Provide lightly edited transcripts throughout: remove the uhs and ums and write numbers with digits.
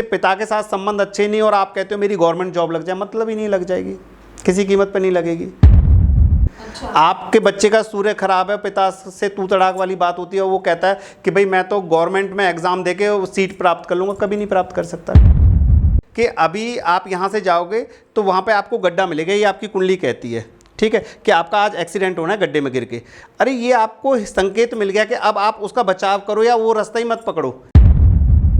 पिता के साथ संबंध अच्छे नहीं और आप कहते हो मेरी गवर्नमेंट जॉब लग जाए, मतलब ही नहीं लग जाएगी, किसी कीमत पर नहीं लगेगी। अच्छा। आपके बच्चे का सूर्य खराब है, पिता से तू तड़ाक वाली बात होती है, वो कहता है कि भाई मैं तो गवर्नमेंट में एग्जाम देके सीट प्राप्त कर लूँगा, कभी नहीं प्राप्त कर सकता। कि अभी आप यहाँ से जाओगे तो वहाँ पे आपको गड्ढा मिलेगा, ये आपकी कुंडली कहती है, ठीक है, कि आपका आज एक्सीडेंट होना है गड्ढे में गिर के। अरे ये आपको संकेत मिल गया कि अब आप उसका बचाव करो या वो रास्ता ही मत पकड़ो।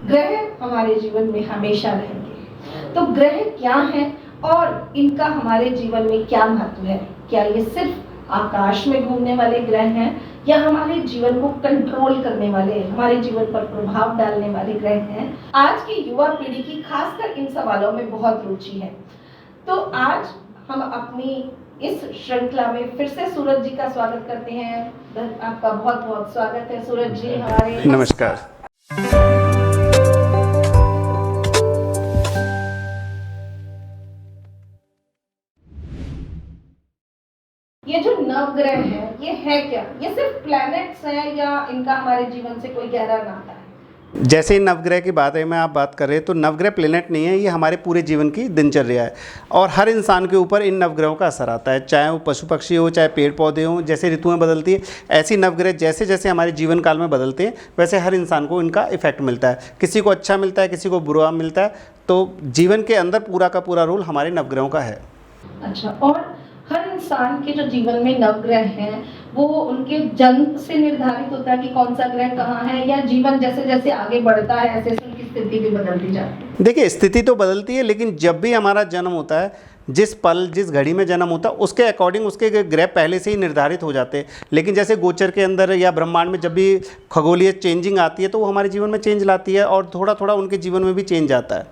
ग्रह हमारे जीवन में हमेशा रहेंगे, तो ग्रह क्या है और इनका हमारे जीवन में क्या महत्व है? क्या ये सिर्फ आकाश में घूमने वाले ग्रह हैं या हमारे जीवन को कंट्रोल करने वाले, हमारे जीवन पर प्रभाव डालने वाले ग्रह हैं? आज की युवा पीढ़ी की खासकर इन सवालों में बहुत रुचि है। तो आज हम अपनी इस श्रृंखला में फिर से सूरज जी का स्वागत करते हैं। आपका बहुत बहुत स्वागत है सूरज जी हमारे। नमस्कार। ये जो नवग्रह है ये है क्या? ये सिर्फ प्लैनेट्स हैं या इनका हमारे जीवन से कोई गहरा नाता है? जैसे ही नवग्रह की बात है, मैं आप बात कर रहे हैं तो नवग्रह प्लेनेट नहीं है, ये हमारे पूरे जीवन की दिनचर्या है और हर इंसान के ऊपर इन नवग्रहों का असर आता है, चाहे वो पशु पक्षी हो, चाहे पेड़ पौधे हों। जैसे ऋतुएं बदलती है ऐसी नवग्रह जैसे जैसे हमारे जीवन काल में बदलते हैं वैसे हर इंसान को इनका इफेक्ट मिलता है। किसी को अच्छा मिलता है, किसी को बुरा मिलता है, तो जीवन के अंदर पूरा का पूरा रोल हमारे नवग्रहों का है। अच्छा, और हर इंसान के जो जीवन में नवग्रह हैं वो उनके जन्म से निर्धारित होता है कि कौन सा ग्रह कहाँ है, या जीवन जैसे जैसे आगे बढ़ता है ऐसे ऐसे उनकी स्थिति भी बदलती जाती है? देखिए, स्थिति तो बदलती है, लेकिन जब भी हमारा जन्म होता है, जिस पल जिस घड़ी में जन्म होता है उसके अकॉर्डिंग उसके ग्रह पहले से ही निर्धारित हो जाते हैं। लेकिन जैसे गोचर के अंदर या ब्रह्मांड में जब भी खगोलीय चेंजिंग आती है तो वो हमारे जीवन में चेंज लाती है और थोड़ा थोड़ा उनके जीवन में भी चेंज आता है।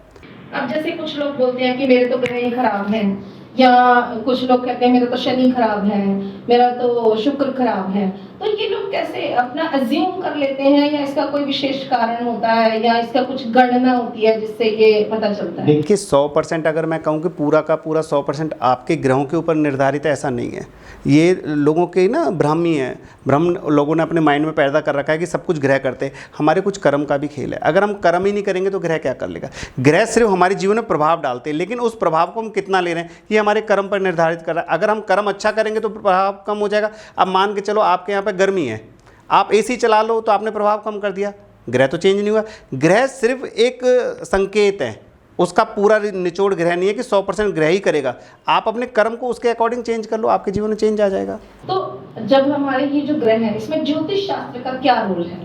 अब जैसे कुछ लोग बोलते हैं कि मेरे तो ग्रह ही खराब हैं, या कुछ लोग कहते हैं मेरा तो शनि खराब है, मेरा तो शुक्र खराब है, तो ये लोग कैसे अपना अज्यूम कर लेते हैं, या इसका कोई विशेष कारण होता है, या इसका कुछ गणना होती है जिससे ये पता चलता है? देखिए, 100% अगर मैं कहूँ कि पूरा का पूरा 100% आपके ग्रहों के ऊपर निर्धारित है, ऐसा नहीं है। ये लोगों के ना भ्रम है, भ्रम लोगों ने अपने माइंड में पैदा कर रखा है कि सब कुछ ग्रह करते हैं। हमारे कुछ कर्म का भी खेल है, अगर हम कर्म ही नहीं करेंगे तो ग्रह क्या कर लेगा। ग्रह सिर्फ हमारे जीवन में प्रभाव डालते हैं, लेकिन उस प्रभाव को हम कितना ले रहे हैं ये हमारे कर्म पर निर्धारित कर रहा है। अगर हम कर्म अच्छा करेंगे तो प्रभाव कम हो जाएगा। अब मान के चलो आपके यहाँ पे गर्मी है, आप एसी चला लो तो आपने प्रभाव कम कर दिया, ग्रह तो चेंज नहीं हुआ। ग्रह सिर्फ एक संकेत है, उसका पूरा निचोड़ ग्रह नहीं है कि 100% ग्रह ही करेगा। आप अपने कर्म को उसके अकॉर्डिंग चेंज कर लो, आपके जीवन में चेंज आ जाएगा। तो जब हमारे ये जो ग्रह है इसमें ज्योतिष शास्त्र का क्या रोल है?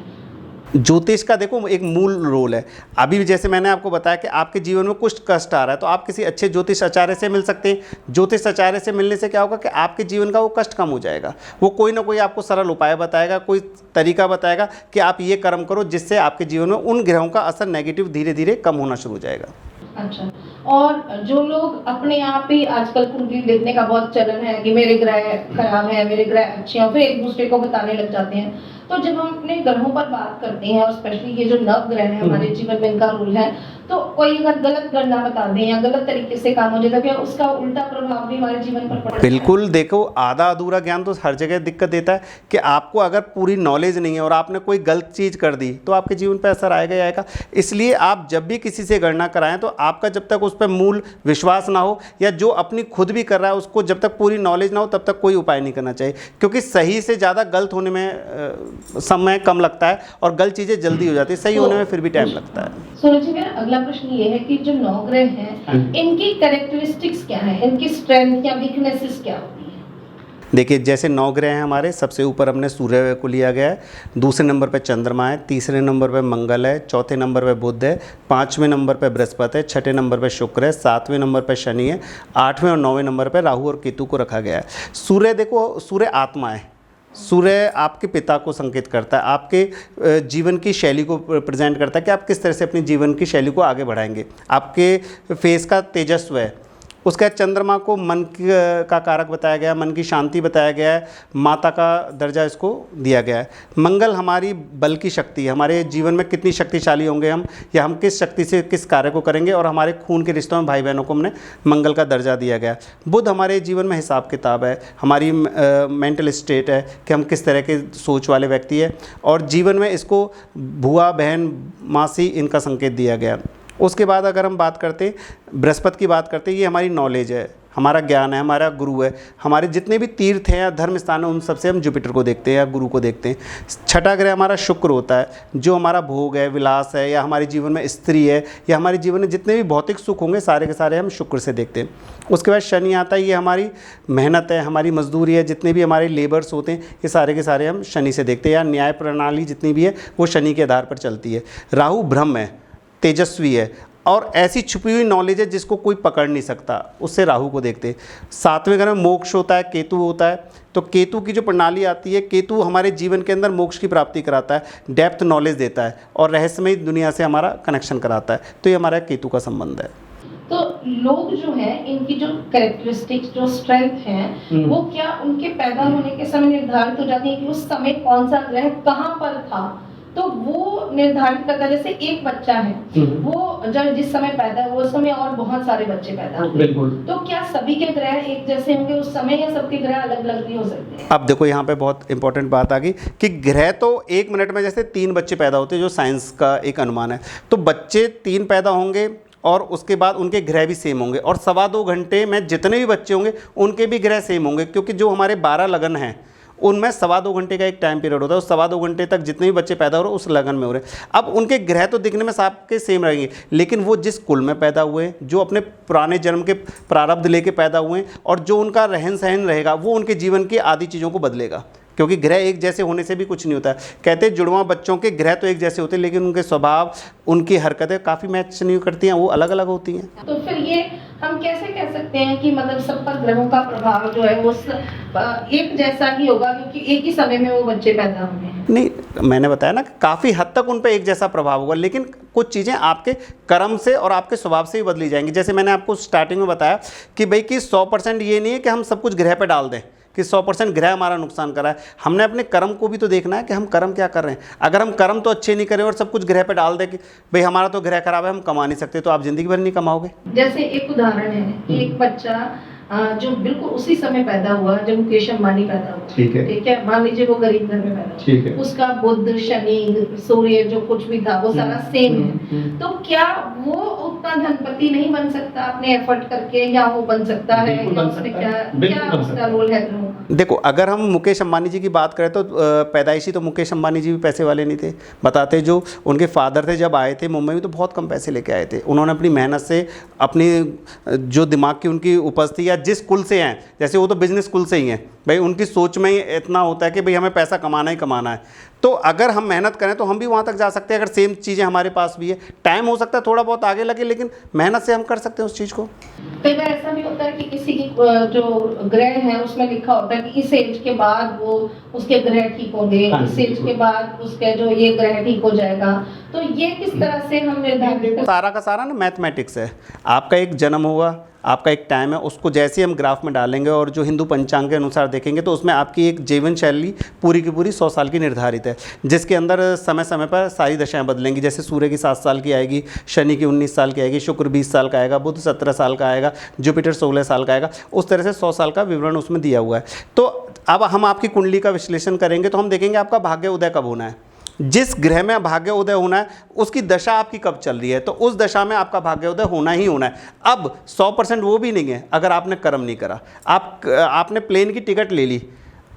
ज्योतिष का देखो एक मूल रोल है। अभी जैसे मैंने आपको बताया कि आपके जीवन में कुछ कष्ट आ रहा है तो आप किसी अच्छे ज्योतिष आचार्य से मिल सकते हैं। ज्योतिष आचार्य से मिलने से क्या होगा कि आपके जीवन का वो कष्ट कम हो जाएगा। वो कोई ना कोई आपको सरल उपाय बताएगा, कोई तरीका बताएगा कि आप ये कर्म करो जिससे आपके जीवन में उन ग्रहों का असर नेगेटिव धीरे धीरे कम होना शुरू हो जाएगा। अच्छा, और जो लोग अपने आप ही आजकल कुंडली देखने का बहुत चलन है कि मेरे ग्रह खराब है, मेरे ग्रह अच्छे हैं, फिर एक दूसरे को बताने लग जाते हैं। तो जब हम अपने ग्रहों पर बात करते हैं और स्पेशली ये जो नव ग्रह है हमारे जीवन में इनका रोल है, तो कोई अगर गलत गणना बता दें या गलत तरीके से काम हो जाए तो क्या उसका उल्टा प्रभाव भी हमारे जीवन पर पड़ता है? बिल्कुल। देखो, आधा अधूरा ज्ञान तो हर जगह दिक्कत देता है कि आपको अगर पूरी नॉलेज नहीं है और आपने कोई गलत चीज़ कर दी तो आपके जीवन पर असर आएगा ही आएगा। इसलिए आप जब भी किसी से गणना कराएं तो आपका जब तक उस पर मूल विश्वास ना हो या जो अपनी खुद भी कर रहा है उसको जब तक पूरी नॉलेज ना हो तब तक कोई उपाय नहीं करना चाहिए, क्योंकि सही से ज़्यादा गलत होने में समय कम लगता है और गलत चीज़ें जल्दी हो जाती है, सही होने में फिर भी टाइम लगता है। सूरज जी, मेरा अगला प्रश्न ये है कि जो नवग्रह हैं इनकी कैरेक्टरिस्टिक्स क्या है, इनकी स्ट्रेंथ या वीकनेसेस क्या होती है? देखिए, जैसे 9 ग्रह हैं हमारे, सबसे ऊपर हमने सूर्य को लिया गया है, दूसरे नंबर पे चंद्रमा है, तीसरे नंबर पे मंगल है, चौथे नंबर पे बुध है, 5वें नंबर पे बृहस्पति है, 6ठे नंबर पे शुक्र है, 7वें नंबर पे शनि है, 8वें और 9वें नंबर पे राहु और केतु को रखा गया है। सूर्य देखो, सूर्य आत्मा है। सूर्य आपके पिता को संकेत करता है, आपके जीवन की शैली को प्रेजेंट करता है कि आप किस तरह से अपनी जीवन की शैली को आगे बढ़ाएंगे। आपके फेस का तेजस्व है। उसके बाद चंद्रमा को मन का कारक बताया गया, मन की शांति बताया गया है, माता का दर्जा इसको दिया गया है। मंगल हमारी बल की शक्ति है, हमारे जीवन में कितनी शक्तिशाली होंगे हम, या हम किस शक्ति से किस कार्य को करेंगे, और हमारे खून के रिश्तों में भाई बहनों को हमने मंगल का दर्जा दिया गया है। बुध हमारे जीवन में हिसाब किताब है, हमारी मेंटल स्टेट है कि हम किस तरह के सोच वाले व्यक्ति है, और जीवन में इसको बुआ, बहन, मासी इनका संकेत दिया गया। उसके बाद अगर हम बात करते हैं बृहस्पति की बात करते हैं, ये हमारी नॉलेज है, हमारा ज्ञान है, हमारा गुरु है। हमारे जितने भी तीर्थ हैं या धर्म स्थान हैं उन सबसे हम जुपिटर को देखते हैं या गुरु को देखते हैं। छठा ग्रह हमारा शुक्र होता है, जो हमारा भोग है, विलास है, या हमारे जीवन में स्त्री है, या हमारे जीवन में जितने भी भौतिक सुख होंगे सारे के सारे हम शुक्र से देखते हैं। उसके बाद शनि आता है, ये हमारी मेहनत है, हमारी मजदूरी है, जितने भी हमारे लेबर्स होते हैं ये सारे के सारे हम शनि से देखते हैं, या न्याय प्रणाली जितनी भी है वो शनि के आधार पर चलती है। राहु ब्रह्म है, तेजस्वी है, और ऐसी छुपी हुई नॉलेज है जिसको कोई पकड़ नहीं सकता, उससे राहु को देखते हैं। सातवें घर में मोक्ष होता है, केतु होता है, तो केतु की जो प्रणाली आती है, केतु हमारे जीवन के अंदर मोक्ष की प्राप्ति कराता है, डेप्थ नॉलेज देता है और रहस्यमय दुनिया से हमारा कनेक्शन कराता है। तो ये हमारा केतु का संबंध है। तो लोग जो हैं इनकी जो कैरेक्टरिस्टिक्स जो स्ट्रेंथ हैं वो क्या उनके पैदा होने के समय निर्धारित हो जाती है कि उस समय कौन सा ग्रह कहाँ पर था, तो वो निर्धारित करता है। जैसे एक बच्चा है वो जब जिस समय पैदा हुआ उस समय और बहुत सारे बच्चे पैदा हुए, बिल्कुल, तो क्या सभी के ग्रह एक जैसे होंगे उस समय या सबके ग्रह अलग अलग भी हो सकते हैं? अब देखो यहाँ पे बहुत इंपॉर्टेंट बात आ गई कि ग्रह तो 1 मिनट में जैसे 3 बच्चे पैदा होते हैं, जो साइंस का एक अनुमान है, तो बच्चे 3 पैदा होंगे और उसके बाद उनके ग्रह भी सेम होंगे, और 2.25 घंटे में जितने भी बच्चे होंगे उनके भी ग्रह सेम होंगे, क्योंकि जो हमारे 12 लगन हैं उनमें 2.25 घंटे का एक टाइम पीरियड होता है। उस 2.25 घंटे तक जितने भी बच्चे पैदा हो रहे हैं उस लगन में हो रहे हैं। अब उनके ग्रह तो दिखने में सबके सेम रहेंगे, लेकिन वो जिस कुल में पैदा हुए हैं, जो अपने पुराने जन्म के प्रारब्ध लेके पैदा हुए हैं, और जो उनका रहन सहन रहेगा वो उनके जीवन की आदि चीज़ों को बदलेगा, क्योंकि ग्रह एक जैसे होने से भी कुछ नहीं होता है। कहते हैं जुड़वां बच्चों के ग्रह तो एक जैसे होते हैं, लेकिन उनके स्वभाव, उनकी हरकतें काफ़ी मैच नहीं करती हैं, वो अलग अलग होती हैं। तो फिर ये हम कैसे कह सकते हैं कि मतलब सब पर ग्रहों का प्रभाव जो है वो एक जैसा ही होगा, क्योंकि एक ही समय में वो बच्चे पैदा हुए हैं? नहीं, मैंने बताया ना काफ़ी हद तक उन पर एक जैसा प्रभाव होगा, लेकिन कुछ चीज़ें आपके कर्म से और आपके स्वभाव से ही बदली जाएंगी। जैसे मैंने आपको स्टार्टिंग में बताया कि भाई कि 100% ये नहीं है कि हम सब कुछ ग्रह पे डाल दें कि 100% ग्रह हमारा नुकसान कर रहा है। हमने अपने कर्म को भी तो देखना है कि हम कर्म क्या कर रहे हैं। अगर हम कर्म तो अच्छे नहीं करें और सब कुछ ग्रह पे डाल दें कि भाई हमारा तो ग्रह खराब है, हम कमा नहीं सकते, तो आप जिंदगी भर नहीं कमाओगे। जैसे एक उदाहरण है कि एक बच्चा जो बिल्कुल उसी समय पैदा हुआ जब मुकेश अंबानी पैदा हुआ, ठीक है, मान लीजिए वो गरीब घर में पैदा हुआ, उसका बुध, शनि, सूर्य जो कुछ भी था वो सारा सेम है, तो क्या वो उतना धनपति नहीं बन सकता अपने एफर्ट करके, या वो बन सकता है? क्या उसका रोल है? देखो, अगर हम मुकेश अंबानी जी की बात करें तो पैदाइशी तो मुकेश अंबानी जी भी पैसे वाले नहीं थे। बताते जो उनके फादर थे जब आए थे मुंबई में तो बहुत कम पैसे लेके आए थे। उन्होंने अपनी मेहनत से, अपनी जो दिमाग की उनकी उपज थी, या जिस कुल से हैं, जैसे वो तो बिजनेस कुल से ही हैं भाई, उनकी सोच में ही इतना होता है कि भाई हमें पैसा कमाना ही कमाना है। तो अगर हम मेहनत करें तो हम भी वहाँ तक जा सकते हैं, अगर सेम चीज़ें हमारे पास भी है। टाइम हो सकता है थोड़ा बहुत आगे लगे, लेकिन मेहनत से हम कर सकते हैं उस चीज़ को। कई बार ऐसा भी होता है कि किसी की जो ग्रह है उसमें लिखा होता है कि इस एज के बाद वो उसके ग्रह ठीक होंगे, इस एज के बाद उसके जो ये ग्रह ठीक हो जाएगा, तो ये किस तरह से हम निर्धारित? सारा का सारा ना मैथमेटिक्स है। आपका एक जन्म होगा, आपका एक टाइम है, उसको जैसे हम ग्राफ में डालेंगे और जो हिंदू पंचांग के अनुसार देखेंगे तो उसमें आपकी एक जीवन शैली पूरी की पूरी 100 साल की निर्धारित है, जिसके अंदर समय समय पर सारी दशाएं बदलेंगी। जैसे सूर्य की 7 साल की आएगी, शनि की 19 साल की आएगी, शुक्र 20 साल का आएगा, बुध 17 साल का आएगा, जुपिटर 16 साल का आएगा। उस तरह से 100 साल का विवरण उसमें दिया हुआ है। तो अब हम आपकी कुंडली का विश्लेषण करेंगे तो हम देखेंगे आपका भाग्य उदय कब होना है, जिस ग्रह में भाग्य उदय होना है उसकी दशा आपकी कब चल रही है, तो उस दशा में आपका भाग्य उदय होना ही होना है। अब 100% वो भी नहीं है अगर आपने कर्म नहीं करा। आपने प्लेन की टिकट ले ली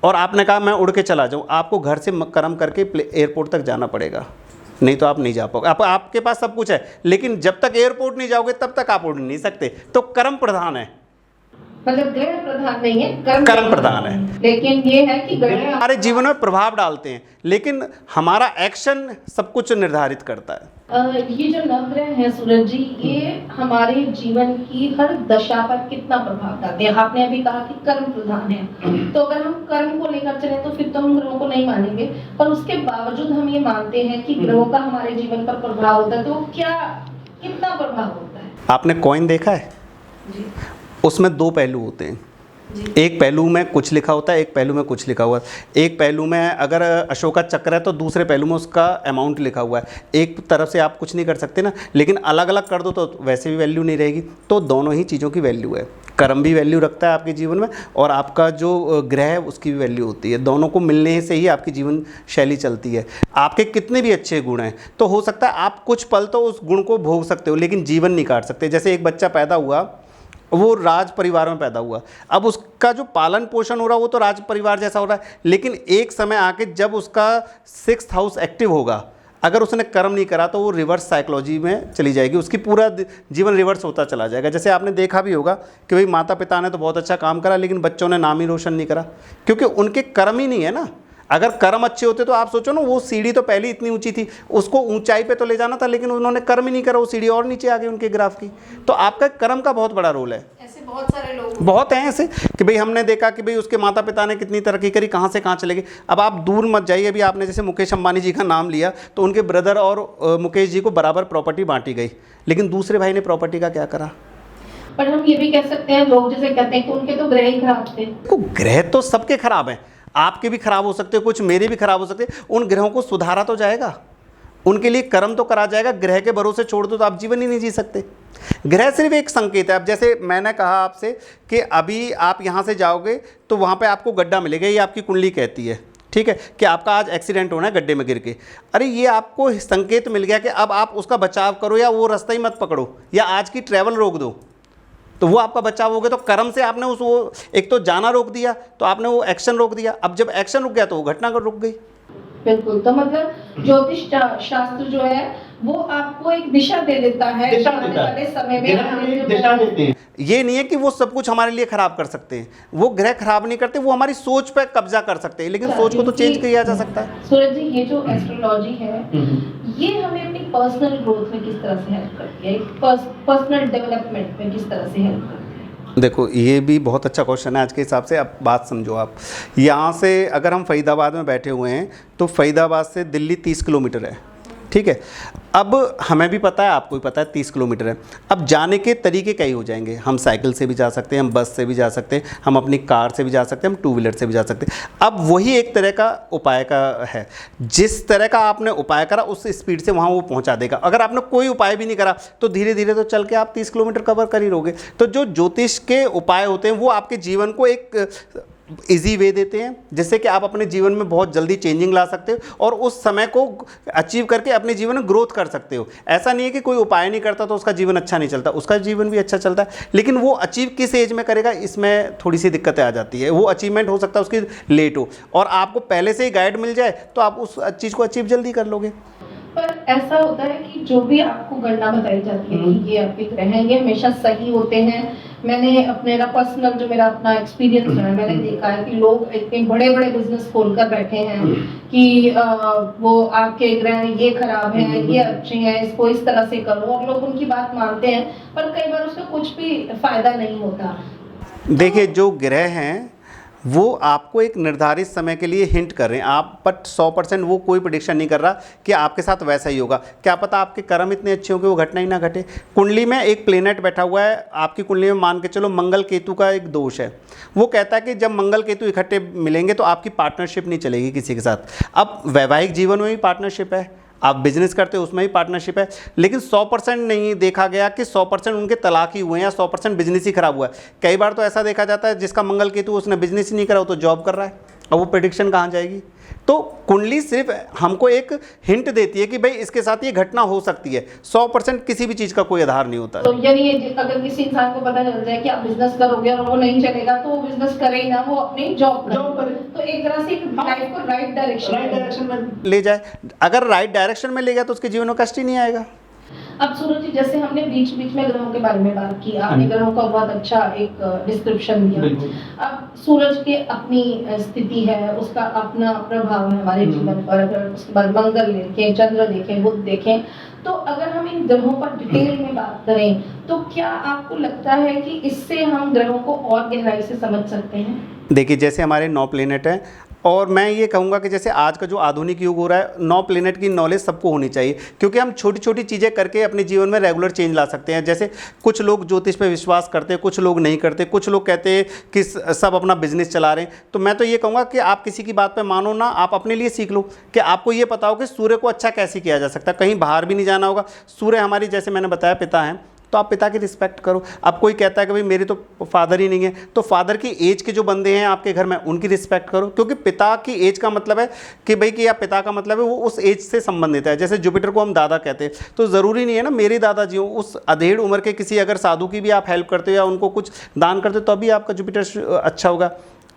और आपने कहा मैं उड़ के चला जाऊँ, आपको घर से कर्म करके एयरपोर्ट तक जाना पड़ेगा, नहीं तो आप नहीं जा पाओगे। आपके पास सब कुछ है, लेकिन जब तक एयरपोर्ट नहीं जाओगे तब तक आप उड़ नहीं सकते। तो कर्म प्रधान है, मतलब ग्रह प्रधान नहीं है, कर्म प्रधान है। लेकिन ये है कि ग्रह हमारे जीवन में प्रभाव डालते हैं, लेकिन हमारा एक्शन सब कुछ निर्धारित करता है। ये जो नवग्रह हैं सूरज जी, ये हमारे जीवन की हर दशा पर कितना प्रभाव डालते हैं? आपने अभी कहा कि कर्म प्रधान है, तो अगर हम कर्म को लेकर चलें तो फिर तो हम ग्रहों को नहीं मानेंगे, पर उसके बावजूद हम ये मानते हैं कि ग्रहों का हमारे जीवन पर प्रभाव होता है, तो क्या कितना प्रभाव होता है? आपने कॉइन देखा है जी? उसमें 2 पहलू होते हैं, एक पहलू में कुछ लिखा होता है, एक पहलू में कुछ लिखा हुआ है। एक पहलू में अगर अशोका चक्र है तो दूसरे पहलू में उसका अमाउंट लिखा हुआ है। एक तरफ से आप कुछ नहीं कर सकते ना, लेकिन अलग अलग कर दो तो वैसे भी वैल्यू नहीं रहेगी। तो दोनों ही चीज़ों की वैल्यू है। कर्म भी वैल्यू रखता है आपके जीवन में, और आपका जो ग्रह है उसकी भी वैल्यू होती है। दोनों को मिलने से ही आपकी जीवन शैली चलती है। आपके कितने भी अच्छे गुण हैं तो हो सकता है आप कुछ पल तो उस गुण को भोग सकते हो, लेकिन जीवन नहीं काट सकते। जैसे एक बच्चा पैदा हुआ, वो राज परिवार में पैदा हुआ, अब उसका जो पालन पोषण हो रहा है वो तो राज परिवार जैसा हो रहा है, लेकिन एक समय आके जब उसका 6th हाउस एक्टिव होगा, अगर उसने कर्म नहीं करा तो वो रिवर्स साइकोलॉजी में चली जाएगी, उसकी पूरा जीवन रिवर्स होता चला जाएगा। जैसे आपने देखा भी होगा कि भाई माता पिता ने तो बहुत अच्छा काम करा, लेकिन बच्चों ने नाम ही रोशन नहीं करा, क्योंकि उनके कर्म ही नहीं है ना। अगर कर्म अच्छे होते तो आप सोचो ना, वो सीढ़ी तो पहले इतनी ऊंची थी, उसको ऊंचाई पे तो ले जाना था, लेकिन उन्होंने कर्म ही नहीं करा, वो सीढ़ी और नीचे आ गई उनके ग्राफ की। तो आपका कर्म का बहुत बड़ा रोल है। ऐसे बहुत सारे लोग बहुत हैं ऐसे कि भाई हमने देखा कि भाई उसके माता पिता ने कितनी तरक्की करी, कहाँ से कहाँ चले गए। अब आप दूर मत जाइए, अभी आपने जैसे मुकेश अंबानी जी का नाम लिया तो उनके ब्रदर और मुकेश जी को बराबर प्रॉपर्टी बांटी गई, लेकिन दूसरे भाई ने प्रॉपर्टी का क्या करा। पर हम ये भी कह सकते हैं, लोग जैसे कहते हैं कि उनके तो ग्रह ही खराब थे। ग्रह तो सबके खराब हैं, आपके भी खराब हो सकते हैं, कुछ मेरे भी खराब हो सकते हैं। उन ग्रहों को सुधारा तो जाएगा, उनके लिए कर्म तो करा जाएगा। ग्रह के भरोसे छोड़ दो तो आप जीवन ही नहीं जी सकते। ग्रह सिर्फ एक संकेत है। अब जैसे मैंने कहा आपसे कि अभी आप यहाँ से जाओगे तो वहाँ पे आपको गड्ढा मिलेगा, ये आपकी कुंडली कहती है, ठीक है, कि आपका आज एक्सीडेंट होना है गड्ढे में गिर के। अरे ये आपको संकेत मिल गया कि अब आप उसका बचाव करो, या वो रास्ता ही मत पकड़ो, या आज की ट्रैवल रोक दो, तो वो आपका बचाव हो गया। तो कर्म से आपने उस वो एक तो जाना रोक दिया, तो आपने वो एक्शन रोक दिया। अब जब एक्शन रुक गया तो वो घटना रुक गई। बिल्कुल। तो मतलब ज्योतिष शास्त्र जो है वो आपको एक दिशा दे देता है, आने वाले समय में दिशा देते हैं। ये नहीं है कि वो सब कुछ हमारे लिए खराब कर सकते हैं, वो ग्रह खराब नहीं करते, वो हमारी सोच पे कब्जा कर सकते हैं, लेकिन सोच को तो चेंज किया जा सकता है। सूरज जी, ये जो एस्ट्रोलॉजी है ये हमें अपनी पर्सनल ग्रोथ में किस तरह से हेल्प करती है, पर्सनल डेवलपमेंट में किस तरह से हेल्प करती है? देखो ये भी बहुत अच्छा क्वेश्चन है आज के हिसाब से। अब बात समझो, आप यहाँ से अगर हम फरीदाबाद में बैठे हुए हैं तो फरीदाबाद से दिल्ली 30 किलोमीटर है, ठीक है। अब हमें भी पता है, आपको भी पता है 30 किलोमीटर है। अब जाने के तरीके कई हो जाएंगे, हम साइकिल से भी जा सकते हैं, हम बस से भी जा सकते हैं, हम अपनी कार से भी जा सकते हैं, हम 2 व्हीलर से भी जा सकते हैं। अब वही एक तरह का उपाय का है, जिस तरह का आपने उपाय करा उस स्पीड से वहाँ वो पहुँचा देगा। अगर आपने कोई उपाय भी नहीं करा तो धीरे धीरे तो चल के आप 30 किलोमीटर कवर कर ही लोगे। तो जो ज्योतिष के उपाय होते हैं वो आपके जीवन को एक इजी वे देते हैं, जिससे कि आप अपने जीवन में बहुत जल्दी चेंजिंग ला सकते हो और उस समय को अचीव करके अपने जीवन में ग्रोथ कर सकते हो। ऐसा नहीं है कि कोई उपाय नहीं करता तो उसका जीवन अच्छा नहीं चलता, उसका जीवन भी अच्छा चलता है, लेकिन वो अचीव किस एज में करेगा इसमें थोड़ी सी दिक्कतें आ जाती है। वो अचीवमेंट हो सकता है उसकी लेट हो, और आपको पहले से ही गाइड मिल जाए तो आप उस चीज़ को अचीव जल्दी कर लोगे। पर ऐसा होता है कि जो भी आपको गणना बताई जाती है कि ये आपके ग्रह हैं, ये हमेशा सही होते हैं। मैंने अपने पर्सनल जो मेरा अपना एक्सपीरियंस है, मैंने देखा है कि लोग इतने बड़े बड़े बिजनेस खोलकर बैठे हैं कि वो आपके ग्रह ये खराब है, ये अच्छे हैं, इसको इस तरह से करो, और लोग उनकी बात मानते हैं, पर कई बार उसका कुछ भी फायदा नहीं होता। देखिए जो ग्रह हैं वो आपको एक निर्धारित समय के लिए हिंट कर रहे हैं, आप बट 100% वो कोई प्रेडिक्शन नहीं कर रहा कि आपके साथ वैसा ही होगा। क्या पता आपके कर्म इतने अच्छे हो कि वो घटना ही ना घटे। कुंडली में एक प्लेनेट बैठा हुआ है आपकी कुंडली में, मान के चलो मंगल केतु का एक दोष है, वो कहता है कि जब मंगल केतु इकट्ठे मिलेंगे तो आपकी पार्टनरशिप नहीं चलेगी किसी के साथ। अब वैवाहिक जीवन में भी पार्टनरशिप है, आप बिजनेस करते हो उसमें ही पार्टनरशिप है, लेकिन 100% नहीं देखा गया कि 100% उनके तलाक ही हुए हैं या 100% बिजनेस ही खराब हुआ है। कई बार तो ऐसा देखा जाता है जिसका मंगल केतु उसने बिजनेस ही नहीं करा, वो तो जॉब कर रहा है, और वो प्रेडिक्शन कहाँ जाएगी। तो कुंडली सिर्फ हमको एक हिंट देती है कि भाई इसके साथ ये घटना हो सकती है, 100% किसी भी चीज़ का कोई आधार नहीं होता। तो यानी अगर किसी इंसान को पता चल जाए कि आप बिजनेस करोगे और वो नहीं चलेगा तो वो बिजनेस करे ही ना, वो अपनी जॉब करे, तो एक तरह से लाइफ को राइट डायरेक्शन में ले जाए। अगर राइट डायरेक्शन में ले गया तो उसके जीवन में कष्ट ही नहीं आएगा। अब सूरज जी, जैसे हमने बीच बीच में ग्रहों के बारे में बात की, आपने ग्रहों का बहुत अच्छा एक डिस्क्रिप्शन दिया। अब सूरज की अपनी स्थिति है, उसका अपना प्रभाव है हमारे जीवन पर। अगर उसके बाद मंगल देखें, चंद्र देखें, बुध देखें, तो अगर हम इन ग्रहों पर डिटेल में बात करें तो क्या आपको लगता है कि इससे हम ग्रहों को और गहराई से समझ सकते हैं? देखिए जैसे हमारे 9 प्लेनेट हैं, और मैं ये कहूँगा कि जैसे आज का जो आधुनिक युग हो रहा है, 9 प्लेनेट की नॉलेज सबको होनी चाहिए, क्योंकि हम छोटी छोटी चीज़ें करके अपने जीवन में रेगुलर चेंज ला सकते हैं। जैसे कुछ लोग ज्योतिष पे विश्वास करते हैं, कुछ लोग नहीं करते, कुछ लोग कहते हैं कि सब अपना बिजनेस चला रहे हैं। तो मैं तो ये कहूँगा कि आप किसी की बात पर मानो ना, आप अपने लिए सीख लो कि आपको ये पता हो कि सूर्य को अच्छा कैसे किया जा सकता है। कहीं बाहर भी नहीं जाना होगा। सूर्य हमारी, जैसे मैंने बताया, पिता हैं, तो आप पिता की रिस्पेक्ट करो। अब कोई कहता है कि भाई मेरे तो फादर ही नहीं है, तो फादर की एज के जो बंदे हैं आपके घर में उनकी रिस्पेक्ट करो, क्योंकि पिता की एज का मतलब है कि भाई कि या पिता का मतलब है वो उस एज से संबंधित है। जैसे जुपिटर को हम दादा कहते हैं, तो ज़रूरी नहीं है ना मेरे दादाजी हो, उस अधेड़ उम्र के किसी अगर साधु की भी आप हेल्प करते हो या उनको कुछ दान करते हो तो अभी आपका जुपिटर अच्छा होगा।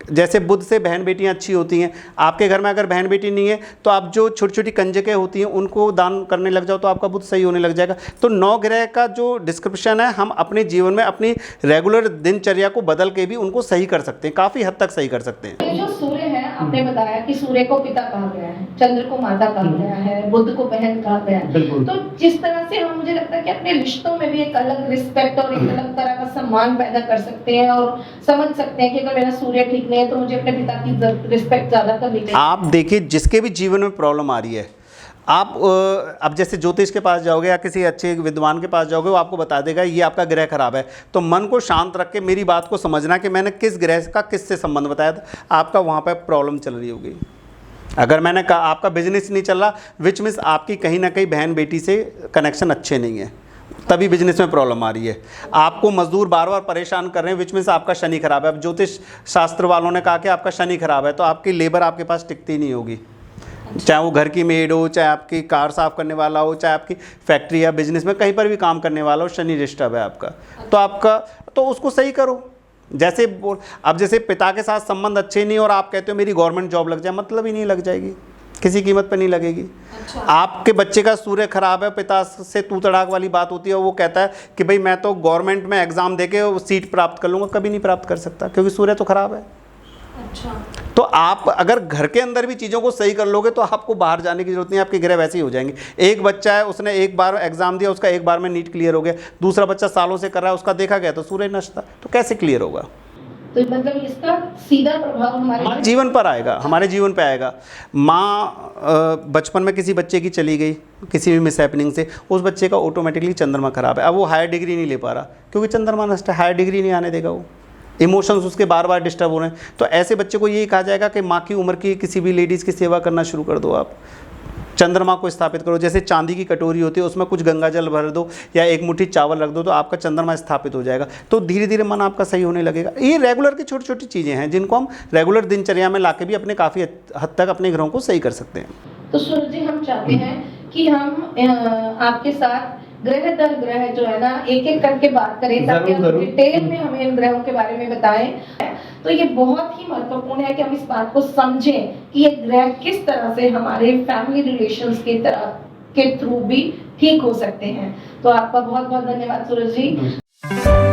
जैसे बुध से बहन बेटियां अच्छी होती हैं, आपके घर में अगर बहन बेटी नहीं है तो आप जो छोटी छोटी कंजकें होती हैं उनको दान करने लग जाओ तो आपका बुध सही होने लग जाएगा। तो 9 ग्रह का जो डिस्क्रिप्शन है हम अपने जीवन में अपनी रेगुलर दिनचर्या को बदल के भी उनको सही कर सकते हैं, काफ़ी हद तक सही कर सकते हैं। ये जो सूर्य है, आपने बताया कि सूर्य को पिता कहा गया है, चंद्र को माता कहा गया है, बुध को बहन कहा गया है, तो जिस तरह से हम, मुझे लगता है कि अपने रिश्तों में भी एक अलग रिस्पेक्ट और एक अलग तरह का सम्मान पैदा कर सकते हैं और समझ सकते हैं कि अगर मेरा सूर्य ठीक नहीं है तो मुझे अपने पिता की रिस्पेक्ट ज्यादा करनी चाहिए। आप देखिए जिसके भी जीवन में प्रॉब्लम आ रही है, आप अब जैसे ज्योतिष के पास जाओगे या किसी अच्छे विद्वान के पास जाओगे, वो आपको बता देगा ये आपका ग्रह खराब है। तो मन को शांत रख के मेरी बात को समझना कि मैंने किस ग्रह का किससे संबंध बताया था, आपका वहाँ पर प्रॉब्लम चल रही होगी। अगर मैंने कहा आपका बिजनेस नहीं चल रहा, विच मीन्स आपकी कहीं ना कहीं बहन बेटी से कनेक्शन अच्छे नहीं है, तभी बिजनेस में प्रॉब्लम आ रही है। आपको मजदूर बार बार परेशान कर रहे हैं, विच मीन्स आपका शनि खराब है। अब ज्योतिष शास्त्र वालों ने कहा कि आपका शनि खराब है, तो आपकी लेबर आपके पास टिकती नहीं होगी, चाहे वो घर की मेड हो, चाहे आपकी कार साफ करने वाला हो, चाहे आपकी फैक्ट्री या बिजनेस में कहीं पर भी काम करने वाला हो, शनि डिस्टर्ब है आपका। तो आपका तो उसको सही करो। जैसे अब जैसे पिता के साथ संबंध अच्छे नहीं और आप कहते हो मेरी गवर्नमेंट जॉब लग जाए, मतलब ही नहीं लग जाएगी, किसी कीमत पर नहीं लगेगी। अच्छा। आपके बच्चे का सूर्य खराब है, पिता से तू तड़ाक वाली बात होती है, वो कहता है कि भाई मैं तो गवर्नमेंट में एग्जाम देके सीट प्राप्त कर लूँगा, कभी नहीं प्राप्त कर सकता क्योंकि सूर्य तो खराब है। अच्छा। तो आप अगर घर के अंदर भी चीज़ों को सही कर लोगे तो आपको बाहर जाने की जरूरत नहीं, आपके ग्रह वैसे ही हो जाएंगे। एक बच्चा है, उसने एक बार एग्जाम दिया, उसका एक बार में नीट क्लियर हो गया, दूसरा बच्चा सालों से कर रहा है, उसका देखा गया तो सूर्य नष्ट था, तो कैसे क्लियर होगा? तो मतलब इसका सीधा प्रभाव हमारे जीवन पर आएगा, हमारे जीवन पे आएगा। माँ बचपन में किसी बच्चे की चली गई किसी भी मिसहैपनिंग से, उस बच्चे का ऑटोमेटिकली चंद्रमा खराब है, अब वो हायर डिग्री नहीं ले पा रहा क्योंकि चंद्रमा नष्ट है, हायर डिग्री नहीं आने देगा, वो इमोशंस उसके बार बार डिस्टर्ब हो रहे हैं। तो ऐसे बच्चे को यही कहा जाएगा कि माँ की उम्र की किसी भी लेडीज़ की सेवा करना शुरू कर दो, आप चंद्रमा को स्थापित करो। जैसे चांदी की कटोरी होती है, उसमें कुछ गंगा जल भर दो या एक मुट्ठी चावल रख दो, तो आपका चंद्रमा स्थापित हो जाएगा, तो धीरे धीरे मन आपका सही होने लगेगा। ये रेगुलर की छोटी छोटी चीज़ें हैं जिनको हम रेगुलर दिनचर्या में लाके भी अपने काफ़ी हद तक अपने घरों को सही कर सकते हैं। तो सूरज जी, हम चाहते हैं कि हम आपके साथ ग्रह दर ग्रह जो है ना एक एक करके बात करें, ताकि आप डिटेल में हमें इन ग्रहों के बारे में बताएं। तो ये बहुत ही महत्वपूर्ण है कि हम इस बात को समझें कि ये ग्रह किस तरह से हमारे फैमिली रिलेशंस के थ्रू भी ठीक हो सकते हैं। तो आपका बहुत बहुत धन्यवाद सूरज जी।